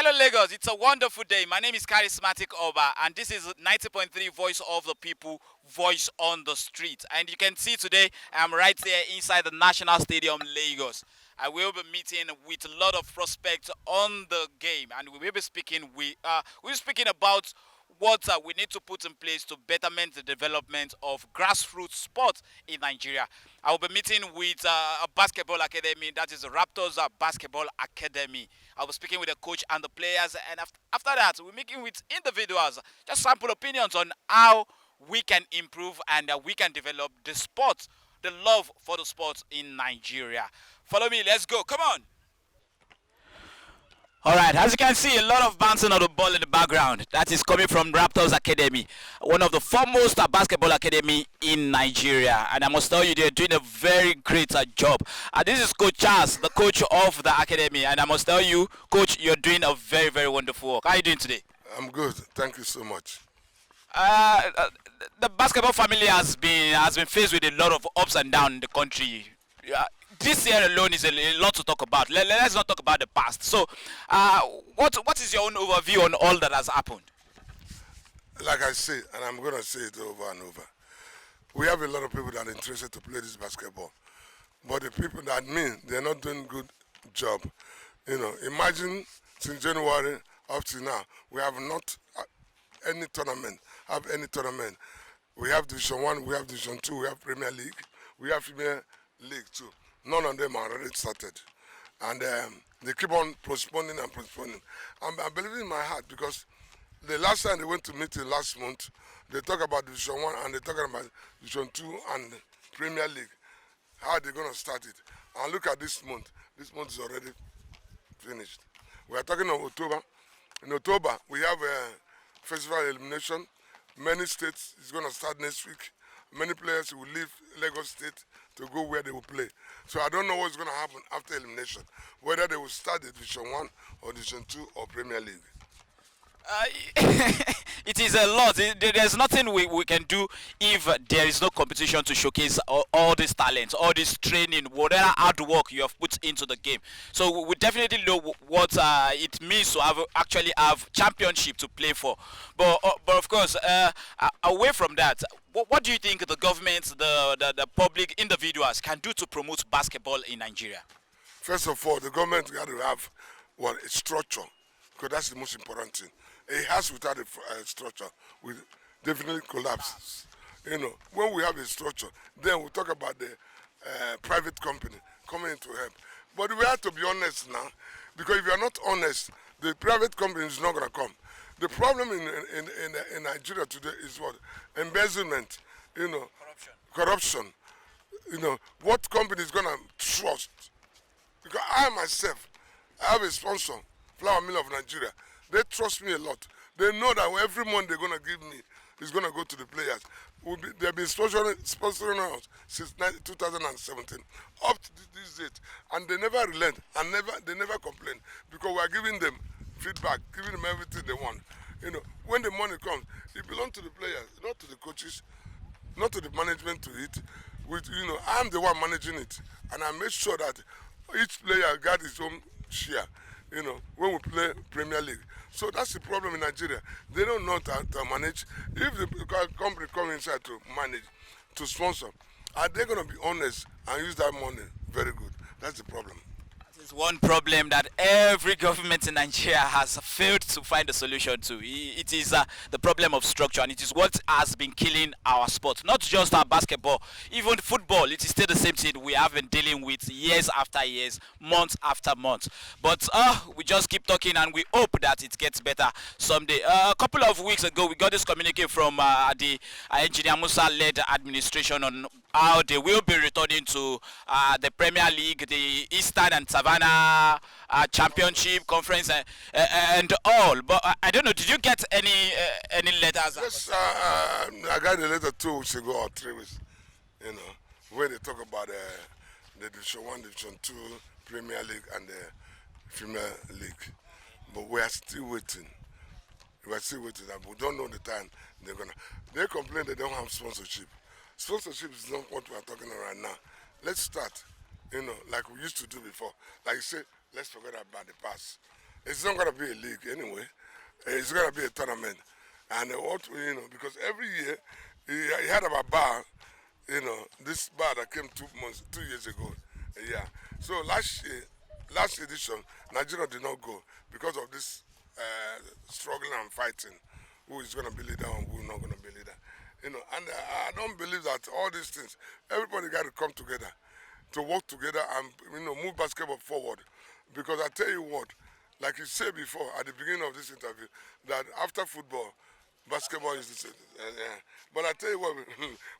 Hello, Lagos. It's a wonderful day. My name is Charismatic Oba, and this is 90.3 Voice of the People, Voice on the Street. And you can see today I'm right there inside the National Stadium, Lagos. I will be meeting with a lot of prospects on the game, and we will be speaking. We're speaking about what we need to put in place to betterment the development of grassroots sports in Nigeria. I will be meeting with a basketball academy, that is the Raptors Basketball Academy. I was speaking with the coach and the players, and after that, we're meeting with individuals, just sample opinions on how we can improve and we can develop the sport, the love for the sport in Nigeria. Follow me, let's go. Come on. All right, as you can see, a lot of bouncing of the ball in the background. That is coming from Raptors Academy, one of the foremost basketball academy in Nigeria. And I must tell you, they're doing a very great job. This is Coach Charles, the coach of the academy. And I must tell you, Coach, you're doing a very, very wonderful work. How are you doing today? I'm good. Thank you so much. Uh, uh, the basketball family has been faced with a lot of ups and downs in the country. Yeah, this year alone is a lot to talk about. Let's not talk about the past. So, uh, what is your own overview on all that has happened? Like I say, and I'm going to say it over and over, we have a lot of people that are interested to play this basketball. But the people that mean they're not doing good job. Imagine since January up to now, we have not any tournament, We have Division 1, we have Division 2, we have Premier League, we have Premier League too. None of them are already started. And they keep on postponing and postponing. I believe in my heart because the last time they went to meeting last month, they talk about Division 1 and they talking about Division 2 and Premier League. How they're going to start it. And look at this month. This month is already finished. We are talking of October. In October, we have a festival elimination. Many states is going to start next week. Many players will leave Lagos State to go where they will play. So I don't know what's going to happen after elimination, whether they will start the Division 1 or Division 2 or Premier League. Uh, it is a lot. There's nothing we can do if there is no competition to showcase all this talent, all this training, whatever hard work you have put into the game. So we definitely know what it means to actually have championship to play for. But of course, away from that, what do you think the government, the public, individuals can do to promote basketball in Nigeria? First of all, the government got to have a structure, because that's the most important thing. A house without a structure will definitely collapse. When we have a structure, then we talk about the private company coming in to help. But we have to be honest now, because if you are not honest, the private company is not going to come. The problem in Nigeria today is what? Embezzlement, corruption. What company is going to trust? Because I myself, I have a sponsor, Flour Mill of Nigeria. They trust me a lot. They know that every month they're going to give me is going to go to the players. They've been sponsoring us since 2017 up to this date. And they never relent and they never complain because we are giving them feedback, giving them everything they want. When the money comes, it belongs to the players, not to the coaches, not to the management to it. I'm the one managing it. And I make sure that each player got his own share, when we play Premier League. So that's the problem in Nigeria. They don't know to manage. If the company come inside to manage, to sponsor, are they going to be honest and use that money very good? That's the problem. Is one problem that every government in Nigeria has failed to find a solution to. It is the problem of structure, and it is what has been killing our sport. Not just our basketball, even football. It is still the same thing we have been dealing with years after years, months after months. But we just keep talking, and we hope that it gets better someday. A couple of weeks ago, we got this communique from the Engineer Musa-led administration on how they will be returning to the Premier League, the Eastern and Savannah Championship Conference, and all. But I don't know. Did you get any letters? Yes, I got a letter 2 weeks ago or 3 weeks. Where they talk about the Division 1, Division 2, Premier League, and the Premier League. But we are still waiting. We are still waiting. We don't know the time they're gonna. They complain they don't have sponsorship. Sponsorship is not what we are talking about right now. Let's start, like we used to do before. Like you say, let's forget about the past. It's not gonna be a league anyway. It's gonna be a tournament, and what because every year he had about bar, this bar that came 2 months, 2 years ago. Yeah. So last edition, Nigeria did not go because of this struggling and fighting. Who is gonna be leader and who is not gonna be leader? And I don't believe that all these things. Everybody got to come together to work together and move basketball forward. Because I tell you what, like you said before at the beginning of this interview, that after football, basketball is the same. But I tell you what,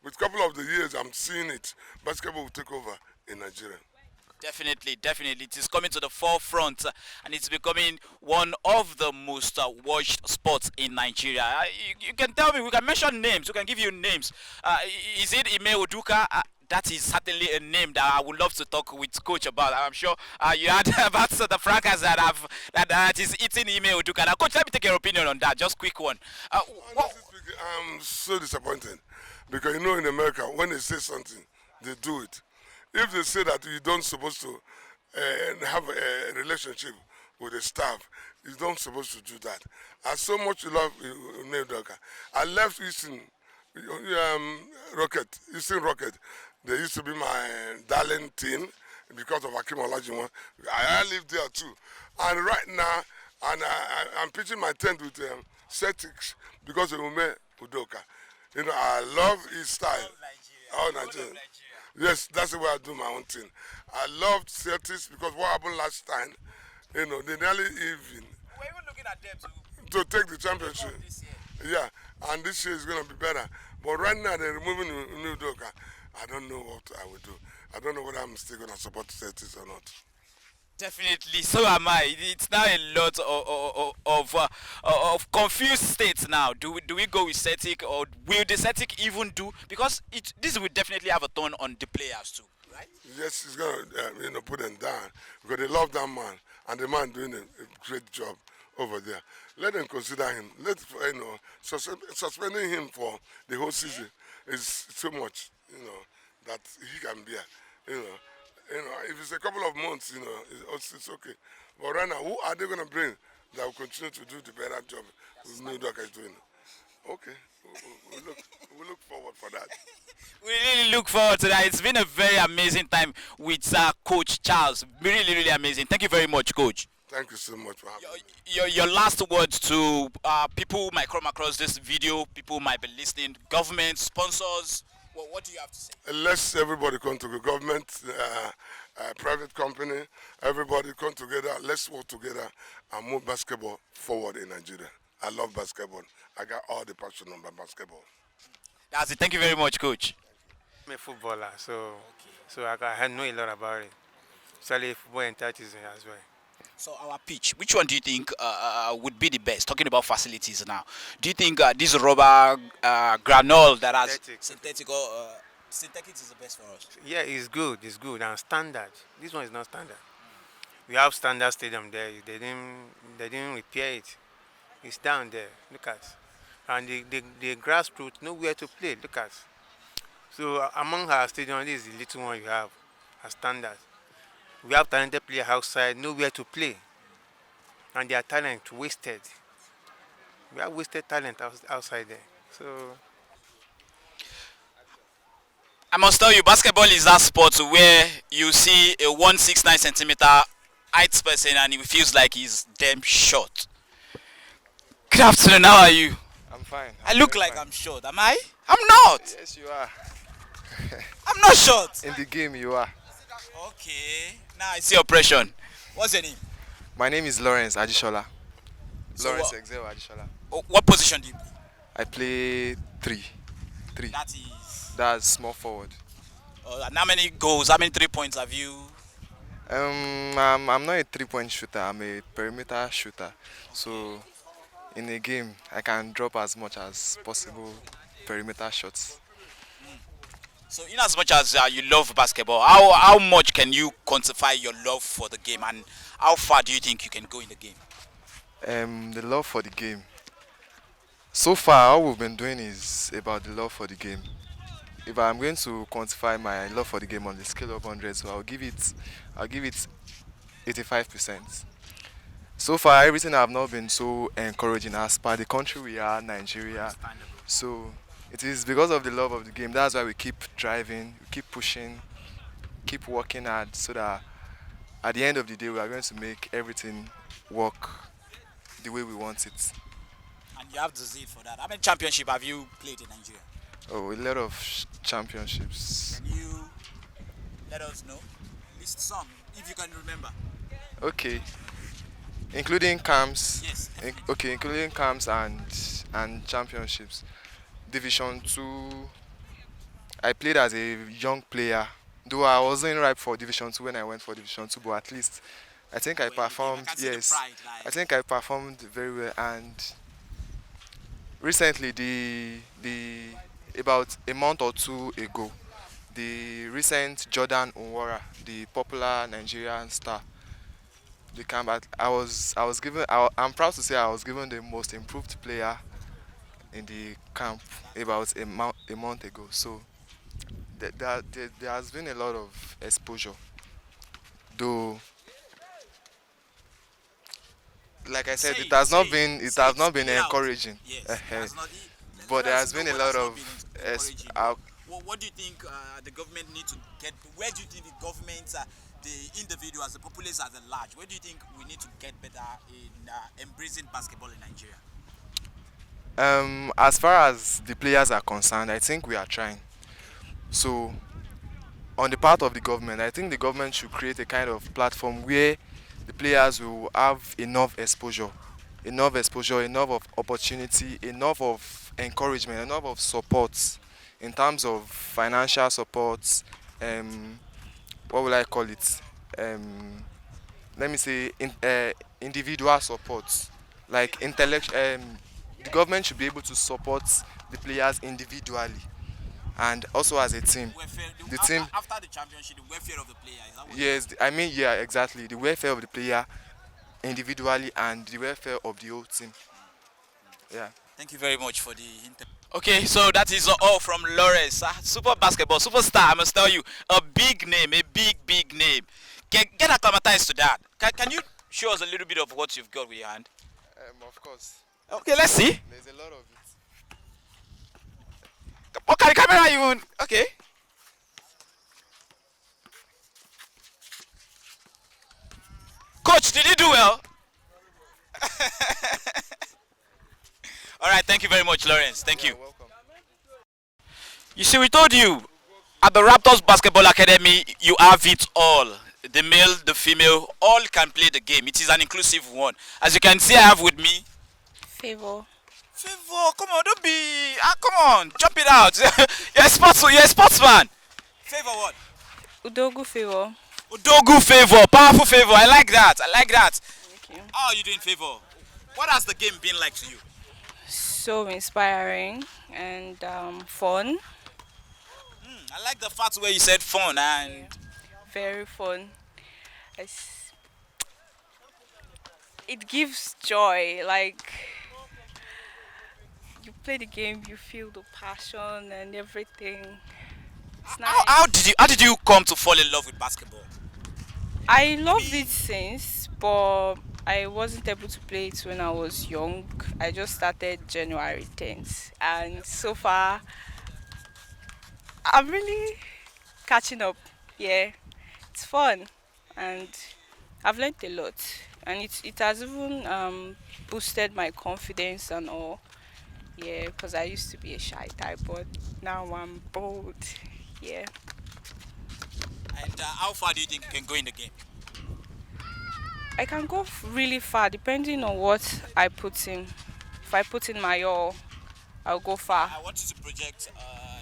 with a couple of the years I'm seeing it, basketball will take over in Nigeria. Definitely, definitely. It is coming to the forefront and it's becoming one of the most watched sports in Nigeria. You can tell me, we can mention names, we can give you names. Is it Ime Oduka? That is certainly a name that I would love to talk with coach about. I'm sure you heard about the fracas that is eating Ime Oduka. Now, coach, let me take your opinion on that. Just quick one. What, Honestly speaking, I'm so disappointed because in America when they say something, they do it. If they say that you don't supposed to have a relationship with the staff, you don't supposed to do that. I so much love Neil Doka. I left um, Eastern Rocket. They used to be my darling team because of Akim Olajuwon. I lived there too, and right now, I'm pitching my tent with Celtics because of Ume Udoka. I love his style. Oh, Nigeria. Yes, that's the way I do my own thing. I loved Celtics because what happened last time, they nearly even we're even looking at them to take the championship. this year. Yeah, and this year is going to be better. But right now they're removing New Doka. I don't know what I will do. I don't know whether I'm still going to support Celtics or not. Definitely, so am I. It's now a lot of confused states now. Do we go with Celtic or will the Celtic even do? Because this will definitely have a turn on the players too, right? Yes, he's going to put them down because they love that man and the man doing a great job over there. Let them consider him. Suspending him for the whole season is too much. That he can bear. You know, if it's a couple of months, it's okay. But right now, who are they going to bring that will continue to do the better job New York is doing? Okay, we look forward for that. We really look forward to that. It's been a very amazing time with Coach Charles. Really, really amazing. Thank you very much, Coach. Thank you so much for having me. Your last words to people who might come across this video, people who might be listening, government, sponsors. What do you have to say? Let's everybody come to the government, private company, everybody come together. Let's work together and move basketball forward in Nigeria. I love basketball. I got all the passion on my basketball. That's it. Thank you very much, Coach. I'm a footballer, so I know a lot about it. Especially football and tactics as well. So our pitch, which one do you think would be the best? Talking about facilities now, do you think this rubber granule that has synthetic is the best for us? Yeah, it's good and standard. This one is not standard. We have standard stadium there. They didn't repair it. It's down there. Look at, and the grassroots nowhere to play. Look at. So among our stadium, this is the little one you have, as standard. We have talented players outside, nowhere to play, and their talent wasted. We have wasted talent outside there. So I must tell you, basketball is that sport where you see a 169 centimeter height person and he feels like he's damn short. Good afternoon. How are you? I'm fine. I look very like fine. I'm short. Am I? I'm not. Yes, you are. I'm not short. In the game, you are. Okay. Now I see oppression. What's your name? My name is Lawrence Adishola. So Lawrence Excel Adishola. what position do you play? I play three. Three. That is. That's small forward. And how many goals? How many 3 points have you? I'm not a 3-point shooter. I'm a perimeter shooter. So, in a game, I can drop as much as possible perimeter shots. So, in as much as you love basketball, how much can you quantify your love for the game, and how far do you think you can go in the game? The love for the game. So far, all we've been doing is about the love for the game. If I'm going to quantify my love for the game on the scale of 100, so I'll give it 85%. so far everything have not been so encouraging as per the country we are, Nigeria. Understandable. So it is because of the love of the game. That's why we keep driving, we keep pushing, keep working hard, so that at the end of the day we are going to make everything work the way we want it. And you have the zeal for that. How many championship have you played in Nigeria? Oh, a lot of championships. Can you let us know? List some, if you can remember. Okay, including camps. Yes, definitely. Okay, including camps and championships. Division 2, I played as a young player, though I wasn't ripe for Division 2 when I went for Division 2, but at least I think I We're in the game. I performed, can see the yes, pride. I Like, think I performed very well. And recently, the about a month or two ago, the recent Jordan Nwora, the popular Nigerian star, the camp, I was given, I'm proud to say I was given the most improved player in the camp about a month ago. So there has been a lot of exposure, though. Like I say said, it, say it, it say has it, not spit been it out. encouraging. Yes, it has not. But Let there us has know been a what lot has not of been encouraging. What do you think the government need to get? Where do you think the government, the individuals, the populace at large, where do you think we need to get better in embracing basketball in Nigeria? as far as the players are concerned, I think we are trying. So on the part of the government, I think the government should create a kind of platform where the players will have enough of opportunity, enough of encouragement, enough of support in terms of financial support. Um, what will I call it? Um, Let me say individual support, like the government should be able to support the players individually and also as a team. Welfare, The team, after the championship, the welfare of the player, is that what you yes, I mean, yeah, exactly. The welfare of the player individually and the welfare of the whole team. Yeah. Thank you very much for the interview. Okay, so that is all from Lawrence. Super basketball, superstar, I must tell you. A big name, a big, big name. Get acclimatized to that. Can you show us a little bit of what you've got with your hand? Of course, Okay, let's see. there's a lot of it. What kind of camera you on? Okay. Coach, did you do well? All right, thank you very much, Lawrence. Thank Yeah, you. welcome. You see, we told you at the Raptors Basketball Academy, you have it all. The male, the female, all can play the game. It is an inclusive one. As you can see, I have with me. Favor. Favor, come on, don't be. Come on, jump it out. You're a sportsman. Favor what? Udogu Favor. Udogu favor, powerful favor. I like that. I like that. Thank you. How are you doing, favor? What has the game been like to you? So inspiring and fun. I like the fact where you said fun and Yeah. Very fun. It's, it gives joy. Like you play the game, you feel the passion and everything. It's how, how nice. did you how did you come to fall in love with basketball? I loved it since, but I wasn't able to play it when I was young. I just started January 10th, and so far I'm really catching up. Yeah, it's fun, and I've learned a lot, and it has even boosted my confidence and all. Yeah, because I used to be a shy type, but now I'm bold. Yeah, And how far do you think you can go in the game? I can go really far depending on what I put in. If I put in my all, I'll go far. I want you to project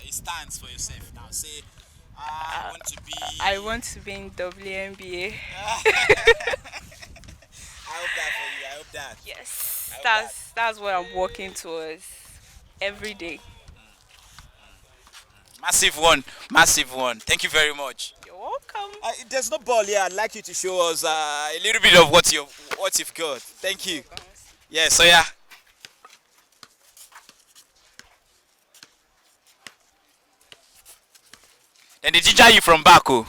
a stance for yourself now. Say, I Uh, want to be. I want to be in WNBA. I hope that for you. I hope that. Yes, I hope that. that's what I'm working towards every day. Massive one, massive one. Thank you very much. You're welcome. There's no ball here. I'd like you to show us a little bit of what you've got. Thank you. Yeah. So yeah. Then they ginger you from back, oh.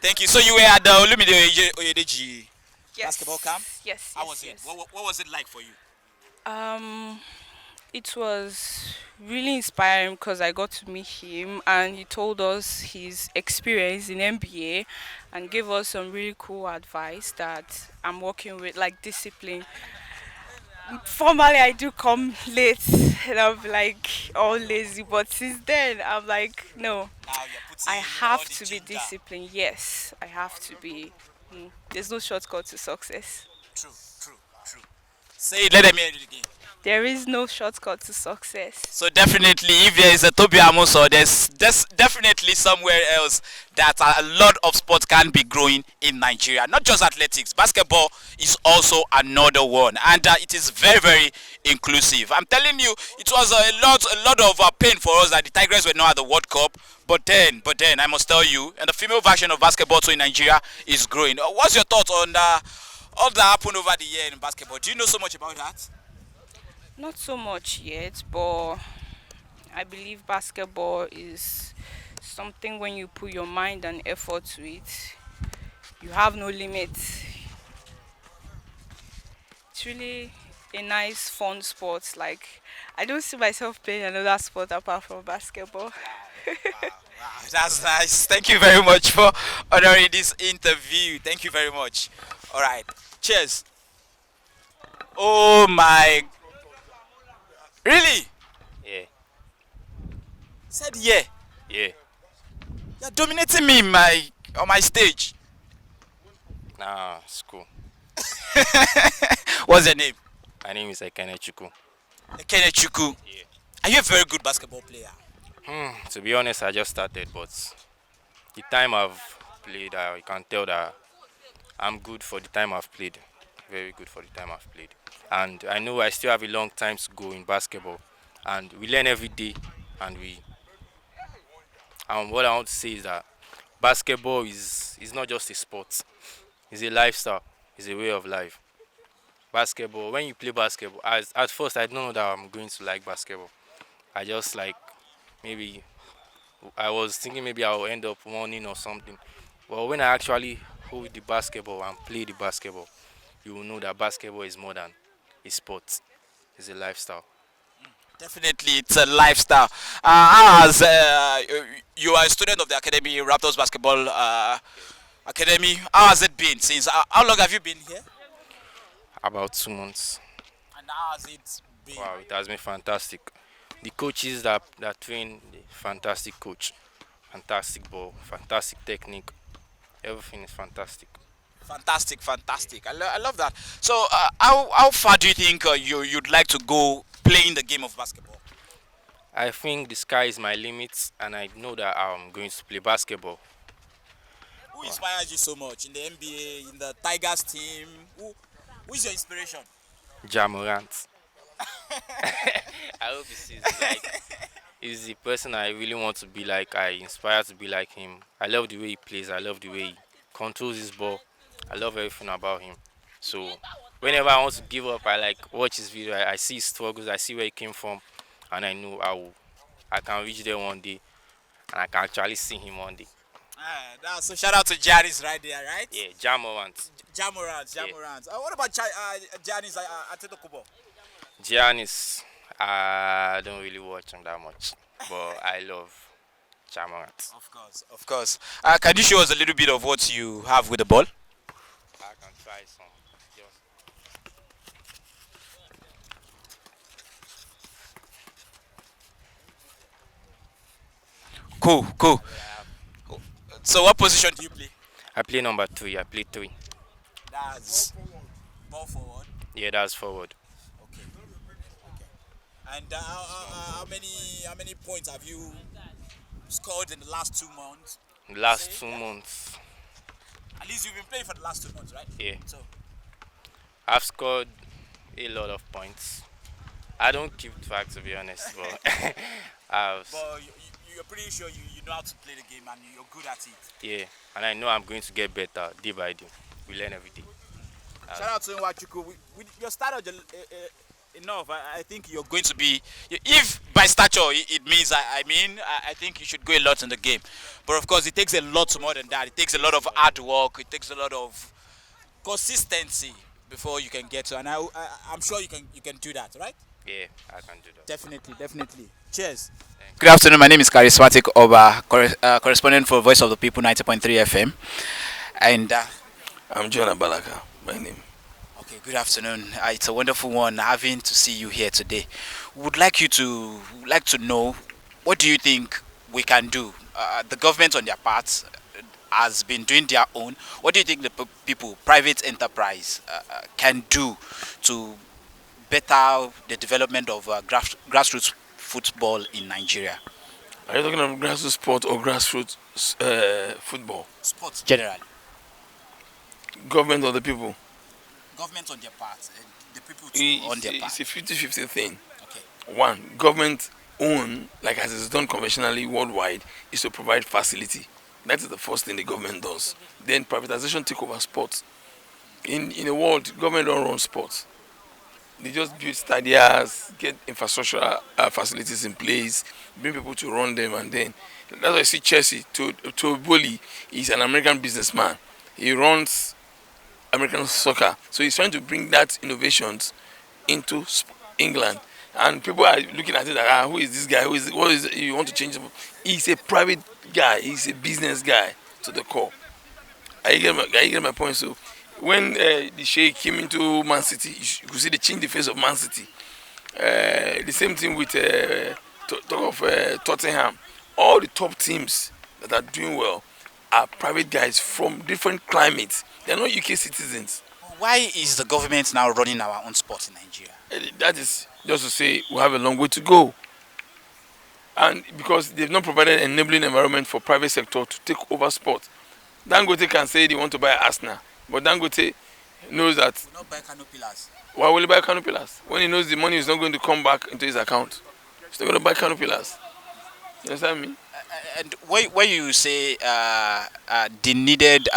Thank you. So you were at the Olumide Oyedeji basketball camp. Yes, yes, How yes, was it? yes. What was it like for you? Um, it was really inspiring because I got to meet him and he told us his experience in MBA and gave us some really cool advice that I'm working with, like discipline. Formally, I do come late and I'm like all lazy, but since then, I'm like, no, Now you're I putting all have the to be ginger. disciplined. Yes, I have to be. There's no shortcut to success. True, true, true. Say it, let them hear it again. There is no shortcut to success. So definitely, if there is a Toby Amuso, there's definitely somewhere else that a lot of sports can be growing in Nigeria. Not just athletics, basketball is also another one, and it is very, very inclusive. I'm telling you, it was a lot of pain for us that the Tigers were not at the World Cup. But then, I must tell you, and the female version of basketball too in Nigeria is growing. What's your thoughts on all that happened over the year in basketball? Do you know so much about that? Not so much yet, but I believe basketball is something when you put your mind and effort to it, you have no limits. It's really a nice, fun sport. Like, I don't see myself playing another sport apart from basketball. Wow, that's nice. Thank you very much for honoring this interview. Thank you very much. All right. Cheers. Oh my. Really? Yeah, Said yeah. yeah. You're dominating me in my on my stage. Nah, it's cool. What's your name? My name is Ekene Chuku. Kenechukwu. Yeah. Are you a very good basketball player? To be honest, I just started, but the time I've played, you can tell that I'm good for the time I've played. Very good for the time I've played. And I know I still have a long time to go in basketball. And we learn every day. And what I want to say is that basketball is not just a sport. It's a lifestyle. It's a way of life. Basketball, when you play basketball, at first I don't know that I'm going to like basketball. I just like maybe I was thinking maybe I'll end up winning or something. But when I actually hold the basketball and play the basketball, you will know that basketball is more than a sport. It's a lifestyle. Definitely, it's a lifestyle. As you are a student of the Academy Raptors Basketball Academy, how has it been since? How long have you been here? About 2 months. And how has it been? Wow, it has been fantastic. The coaches that train, the fantastic coach, fantastic ball, fantastic technique. Everything is fantastic. Fantastic, fantastic. I love that. So, how far do you think you'd like to go playing the game of basketball? I think the sky is my limit, and I know that I'm going to play basketball. Who inspires you so much in the NBA, in the Tigers team? Who is your inspiration? Jamorant. I hope he sees it. Like, he's the person I really want to be like. I inspire to be like him. I love the way he plays. I love the way he controls his ball. I love everything about him. So whenever I want to give up, I like watch his video. I see his struggles. I see where he came from, and I know I can reach there one day, and I can actually see him one day. So shout out to Janice right there, right? Yeah, Jamorant. Jamorant, Yeah. Jamorant. What about Janice Antetokounmpo? Giannis, I don't really watch him that much, but I love Jamorant. Of course, of course. Can you show us a little bit of what you have with the ball? I can try some. Just Cool, cool. So what position do you play? I play number 3. I play 3. That's ball forward. Yeah, that's forward. Okay. And how many points have you scored in the last 2 months? Last 2 months, At least you've been playing for the last 2 months, right? yeah, So I've scored a lot of points. I don't keep track to be honest, but I've but you're pretty sure you know how to play the game and you're good at it. yeah, and I know I'm going to get better day by day. We learn every day. Shout out to Nwachuku. With your start enough, I think you're going to be. If by stature, it means I think you should go a lot in the game, but of course it takes a lot more than that. It takes a lot of hard work. It takes a lot of consistency before you can get to. And I'm sure you can do that, right? Yeah, I can do that. Definitely, definitely. Cheers. Thank Good afternoon. My name is Charismatic Oba, correspondent for Voice of the People 90.3 FM. And I'm John Abalaka, my name. okay, good afternoon. It's a wonderful one having to see you here today. Would like to know, what do you think we can do? The government on their part has been doing their own. What do you think the people, private enterprise, can do to better the development of grassroots football in Nigeria? Are you talking about grassroots sport or grassroots football? Sports generally. Government or the people? Government on their part, and the people too on their part. It's a 50-50 thing. Okay. One, government own, like as it's done conventionally worldwide, is to provide facility. That is the first thing the government does. Then privatization take over sports. In the world, government don't run sports. They just build stadiums, get infrastructure facilities in place, bring people to run them, and then that's why I see Chelsea. To Bully is an American businessman. He runs American soccer, so he's trying to bring that innovations into England. And people are looking at it like, who is this guy? Who is what is it? You want to change him? He's a private guy. He's a business guy to the core. I get my point. So when the Sheikh came into Man City, you could see they changed the face of Man City. The same thing with talk of Tottenham. All the top teams that are doing well are private guys from different climates. They are not UK citizens. Why is the government now running our own sport in Nigeria? That is just to say we have a long way to go. And because they've not provided an enabling environment for private sector to take over sport. Dangote can say they want to buy Arsenal, but Dangote knows that. Will not buy canopilas. Why will he buy canopilas? When he knows the money is not going to come back into his account, he's not going to buy canopilas. You understand me? And when you say the needed,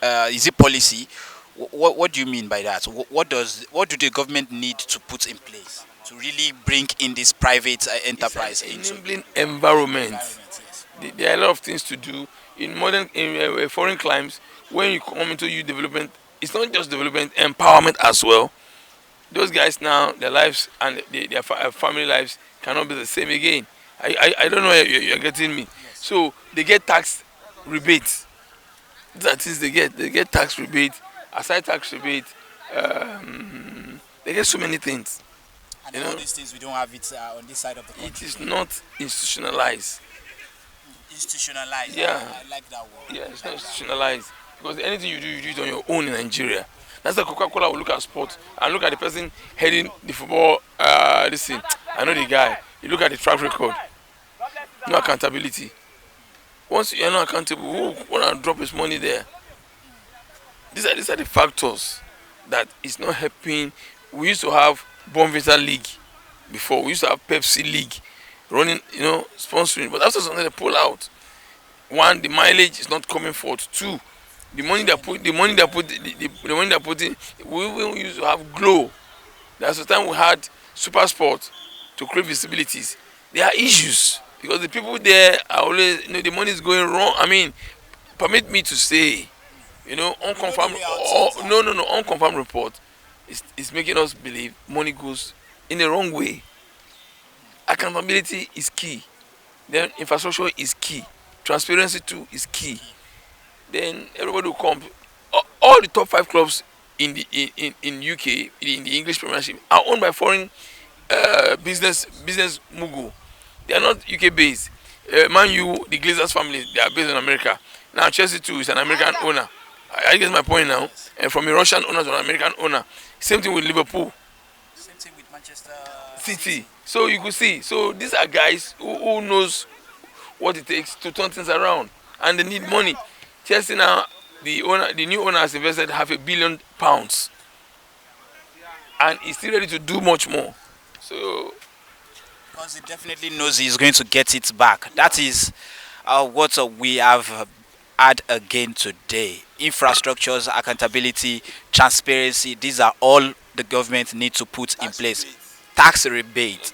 is it policy? What do you mean by that? What do the government need to put in place to really bring in this private enterprise It's into an enabling environment. yes. There are a lot of things to do in foreign climes. When you come into youth development, it's not just development, empowerment as well. Those guys now, their lives and their family lives cannot be the same again. I don't know if you're getting me. So they get tax rebates. That is, they get tax rebate, aside tax rebate. They get so many things. And You all know, these things we don't have it on this side of the it country. is not institutionalized. Institutionalized. Yeah. I like that word. Yeah, it's not institutionalized. Because anything you do it on your own in Nigeria. That's why Coca-Cola will look at sport and look at the person heading the football. Listen, I know the guy. You look at the track record. No accountability. Once you are not accountable, who wanna drop his money there? These are the factors that is not helping. We used to have Bonvita League before. We used to have Pepsi League running, sponsoring. But after something they pull out. One, the mileage is not coming forth. Two, the money they put in. We used to have Glow. That's the time we had Super Sport to create visibilities. There are issues because the people there are always, the money is going wrong. I mean, permit me to say, unconfirmed, unconfirmed report is making us believe money goes in the wrong way. Accountability is key. Then infrastructure is key. Transparency too is key. Then everybody will come. All the top 5 clubs in the in UK in the English Premiership are owned by foreign business mogul. They are not UK based. Man U, the Glazers family, they are based in America. Now Chelsea too is an American owner. I get my point now. And from a Russian owner to an American owner. Same thing with Liverpool. Same thing with Manchester City. So you could see. So these are guys who knows what it takes to turn things around, and they need money. Chelsea now, the new owner has invested £500 million, and he's still ready to do much more. So because he definitely knows he's going to get it back. That is what we have had again today. Infrastructures, accountability, transparency. These are all the government need to put in place. Tax rebate.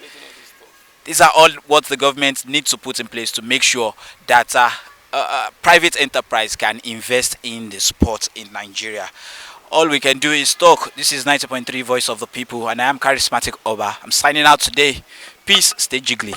These are all what the government needs to put in place to make sure that private enterprise can invest in the sport in Nigeria. All we can do is talk. This is 90.3 Voice of the People, and I am Charismatic Oba. I'm signing out today. Peace, stay jiggly.